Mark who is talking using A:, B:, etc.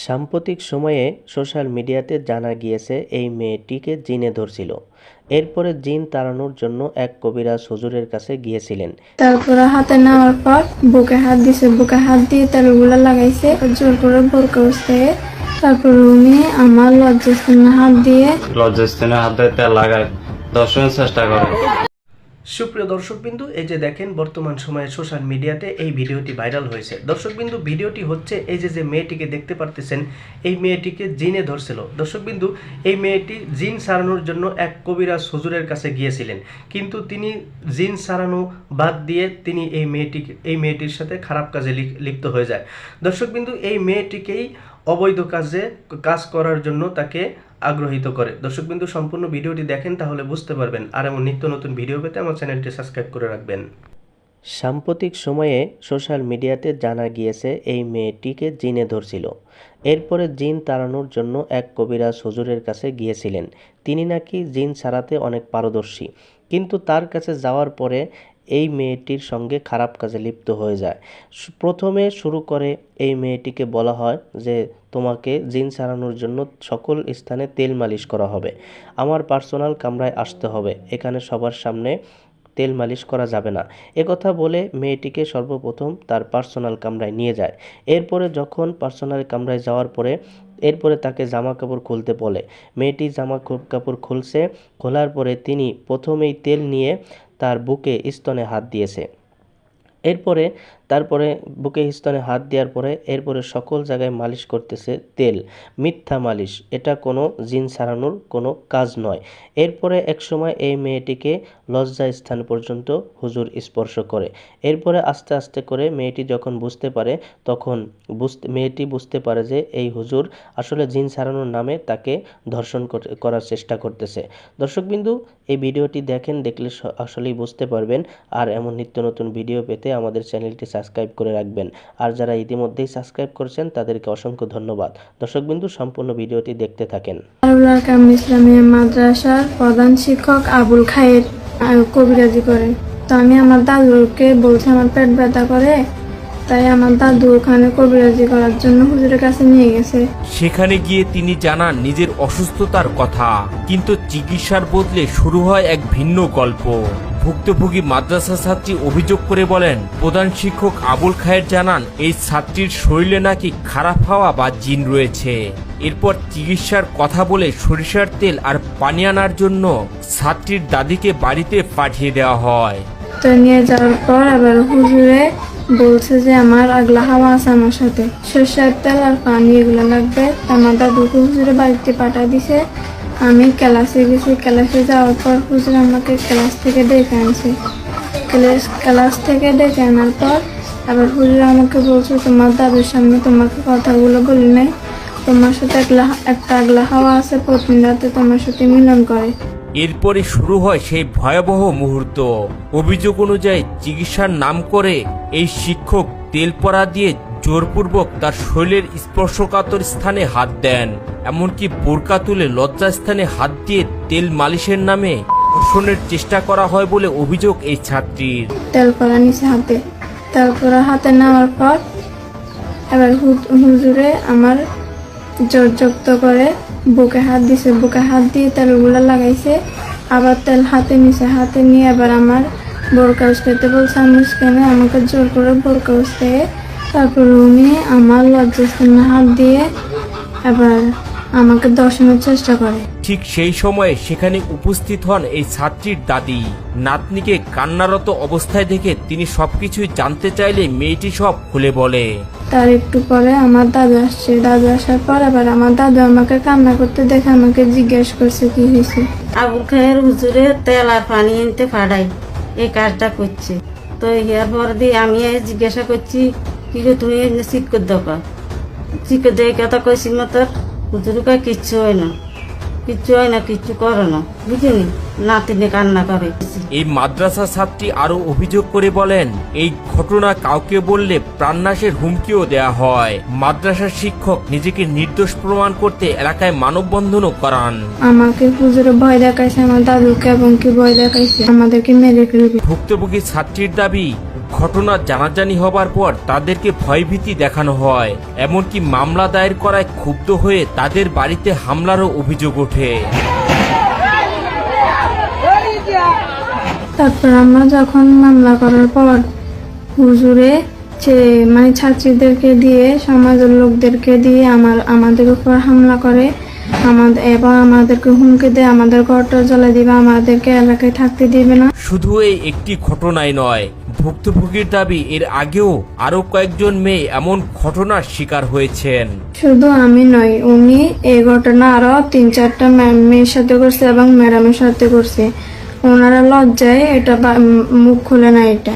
A: সাম্প্রতিক সময়ে সোশ্যাল মিডিয়াতে জানা গিয়েছে এই মেয়েটিকে জিনে ধরছিল। এরপরে জিন তাড়ানোর জন্য এক কবিরাজ হুজুরের কাছে গিয়েছিলেন।
B: তারপরে হাতে নেওয়ার পর বুকে হাত দিছে, বুকে হাত দিয়ে তেলগুলো লাগাইছে, জোর করে বোরকা উঠছে। তারপর উনি আমার লজ্জাস্থানে হাত দিয়ে
C: তেল লাগায় দর্শনের চেষ্টা করে।
A: সুপ্রিয় দর্শকবিন্দু, এই যে দেখেন বর্তমান সময়ে সোশ্যাল মিডিয়াতে এই ভিডিওটি ভাইরাল হয়েছে। দর্শকবিন্দু, ভিডিওটি হচ্ছে এই যে মেয়েটিকে দেখতে পারতেছেন, এই মেয়েটিকে জিনে ধরছিল। দর্শকবিন্দু, এই মেয়েটি জিন সারানোর জন্য এক কবিরাজ হুজুরের কাছে গিয়েছিলেন, কিন্তু তিনি জিন সারানো বাদ দিয়ে তিনি এই মেয়েটির সাথে খারাপ কাজে লিপ্ত হয়ে যায়। দর্শকবিন্দু, এই মেয়েটিকেই অবৈধ কাজ করার জন্য তাকে আগ্রহিত করে। দর্শকবিন্দু, সম্পূর্ণ ভিডিওটি দেখেন, তাহলে বুঝতে পারবেন। আর এমন নিত্য নতুন ভিডিও পেতে আমার চ্যানেলটি সাবস্ক্রাইব করে রাখবেন। সাম্প্রতিক সময়ে সোশ্যাল মিডিয়াতে জানা গিয়েছে এই মেয়েটিকে জিনে ধরছিল। এরপরে জিন তাড়ানোর জন্য এক কবিরাজ হুজুরের কাছে গিয়েছিলেন। তিনি নাকি জিন ছাড়াতে অনেক পারদর্শী, কিন্তু তার কাছে যাওয়ার পরে এই মেয়েটির সঙ্গে খারাপ কাজে লিপ্ত হয়ে যায়। প্রথমে শুরু করে এই মেয়েটিকে বলা হয় যে তোমাকে জিন সারানোর জন্য সকল স্থানে তেল মালিশ করা হবে, আমার পার্সোনাল কামরায় আসতে হবে, এখানে সবার সামনে তেল মালিশ করা যাবে না। একথা বলে মেয়েটিকে সর্বপ্রথম তার পার্সোনাল কামরায় নিয়ে যায়। এরপরে যখন পার্সোনাল কামরায় যাওয়ার পরে এরপরে তাকে জামা কাপড় খুলতে বলে। মেয়েটি জামা কাপড় খুলছে। খোলার পরে তিনি প্রথমেই তেল নিয়ে তার বুকে স্তনে হাত দিয়েছে। তারপরে বুকে স্তনে হাত দেওয়ার পরে এরপরে সকল জায়গায় মালিশ করতেছে তেল। মিথ্যা মালিশ, এটা কোনো জিন সারানোর কোনো কাজ নয়। এরপরে একসময় এই মেয়েটিকে লজ্জা স্থান পর্যন্ত হুজুর স্পর্শ করে। এরপরে আস্তে আস্তে করে মেয়েটি যখন বুঝতে পারে, তখন মেয়েটি বুঝতে পারে যে এই হুজুর আসলে জিন সারানোর নামে তাকে ধর্ষণ করার চেষ্টা করতেছে। দর্শকবিন্দু, এই ভিডিওটি দেখেন, দেখলে আসলেই বুঝতে পারবেন। আর এমন নিত্য নতুন ভিডিও পেতে আমাদের চ্যানেলটি সাবস্ক্রাইব করে রাখবেন। আর যারা ইতিমধ্যেই সাবস্ক্রাইব করেছেন তাদেরকে অসংখ্য ধন্যবাদ। দর্শকবিন্দু, সম্পূর্ণ ভিডিওটি দেখতে থাকেন।
B: ইসলামিয়া মাদ্রাসার প্রধান শিক্ষক আবুল খায়ের কবিরাজি করে। তো আমি আমার দাদুকে বলছি আমার পেট ব্যথা করে, তাই আমার দাদু ওখানে কবিরাজি করার জন্য হুজুরের কাছে নিয়ে গেছে।
D: সেখানে গিয়ে তিনি জানান নিজের অসুস্থতার কথা, কিন্তু চিকিৎসার বদলে শুরু হয় এক ভিন্ন গল্প। ভুক্তভোগী মাদ্রাসা ছাত্রী অভিযোগ করে বলেন, প্রধান শিক্ষক আবুল খায়ের জানান এই ছাত্রীর শরীরে নাকি খারাপ হাওয়া বা জিন রয়েছে। এরপর চিকিৎসার কথা বলে সরিষার তেল আর পানি আনার জন্য ছাত্রীর দাদিকে বাড়িতে পাঠিয়ে দেওয়া হয়।
B: তো নিয়ে যাওয়ার পর আবার হুজুরে বলছে যে আমার আগলা হাওয়া আছে, আমার সাথে সরষের তেল আর পানি এগুলো লাগবে। আমার দাদুকে হুজুরে বাড়িতে পাঠিয়ে দিছে। আমি ক্লাসে গেছি, ক্লাসে যাওয়ার পর হুজুর আমাকে ক্লাস থেকে ডেকে আনছে। ক্লাস থেকে ডেকে আনার পর আবার হুজুর আমাকে বলছে তোমার দাদুর সামনে তোমাকে কথাগুলো বলি নাই, তোমার সাথে একটা আগলা হাওয়া আছে, প্রতিদিন রাতে তোমার সাথে মিলন করে।
D: এরপরে শুরু হয় সেই ভয়াবহ মুহূর্ত। অভিযোগ অনুযায়ী চিকিৎসার নাম করে এই শিক্ষক তেল পরা দিয়ে জোরপূর্বক তার শরীরের স্পর্শকাতর স্থানে হাত দেন, এমনকি বোরকা তুলে লজ্জা স্থানে হাত দিয়ে তেল মালিশের নামে ধর্ষণের চেষ্টা করা হয় বলে অভিযোগ এই ছাত্রীর।
B: তেল পরা নিচে হাতে, তারপরে হাতে নেওয়ার পর এবার হুজুরে আমার জোরজব্দ করে বুকে হাত দিছে, বুকে হাত দিয়ে তেলগুলো লাগাইছে। আবার তেল হাতে নিছে, হাতে নিয়ে আবার আমার বোরকা উস্কাইতে বলছে। আমি উস্কানে আমাকে জোর করে বোরকা উস্কাই। তারপর উনি আমার লজ্জাস্থানে হাত দিয়ে আবার আমাকে দর্শনের চেষ্টা করে।
D: ঠিক সেই সময়ে সেখানে উপস্থিত হন এই ছাত্রীর দাদি। নাতনিকে কান্নারত অবস্থায় দেখে তিনি সবকিছুই জানতে চাইলে মেয়েটি সব খুলে বলে।
B: তার একটু পরে আমার দাদু আসছে। দাদু আসার পর আবার আমার দাদু আমাকে কান্না করতে দেখে আমাকে জিজ্ঞেস করছে কি হয়েছে।
E: আবুল খায়ের হুজুরে তেল আর পানি আনতে পাঠাই এই কাজটা করছে। তো এর পর দিয়ে আমি জিজ্ঞাসা করছি কি তুমি চিট করে দোকা চিট করে দিয়ে কথা কইছি মতো হুজুরকে কিচ্ছু হয় না, কিচ্ছু হয় না, কিচ্ছু করো না, বুঝিনি। নাতিনে কান্না করে।
D: এই মাদ্রাসা ছাত্রী আরো অভিযোগ করে বলেন, এই ঘটনা কাউকে বললে প্রাণনাশের হুমকিও দেয়া হয়। মাদ্রাসার শিক্ষক নিজেকে নির্দোষ প্রমাণ করতে এলাকায় মানববন্ধনও করান।
B: আমাকে হুজুরে ভয় দেখাইছে, আমার দাদুকে এবং কি ভয় দেখাইছে আমাদেরকে মেরে ফেলবে।
D: ভুক্তভোগী ছাত্রীর দাবি, ঘটনা জানাজানি হবার পর তাদেরকে ভয়ভীতি দেখানো হয়, এমনকি মামলা দায়ের করায় ক্ষুব্ধ হয়ে তাদের বাড়িতে হামলারও অভিযোগ ওঠে।
B: তারপর আমরা যখন মামলা করার পর হুজুরে মানে ছাত্রীদেরকে দিয়ে, সমাজের লোকদেরকে দিয়ে আমাদের উপর হামলা করে, এবং আমাদেরকে হুমকি দেয়, আমাদের ঘরটা জ্বলে দিবে, আমাদেরকে এলাকায় থাকতে দিবে না।
D: শুধু এই একটি ঘটনাই নয়, ভুক্তভোগীর দাবি এর আগেও আরো কয়েকজন মেয়ে এমন ঘটনার শিকার হয়েছেন।
B: শুধু আমি নই, উনি এই ঘটনা আরো 3-4টা মেয়ের সাথে করছে এবং ম্যাডামের সাথে করছে। ওনারা লজ্জায় এটা মুখ খুলে না এটা।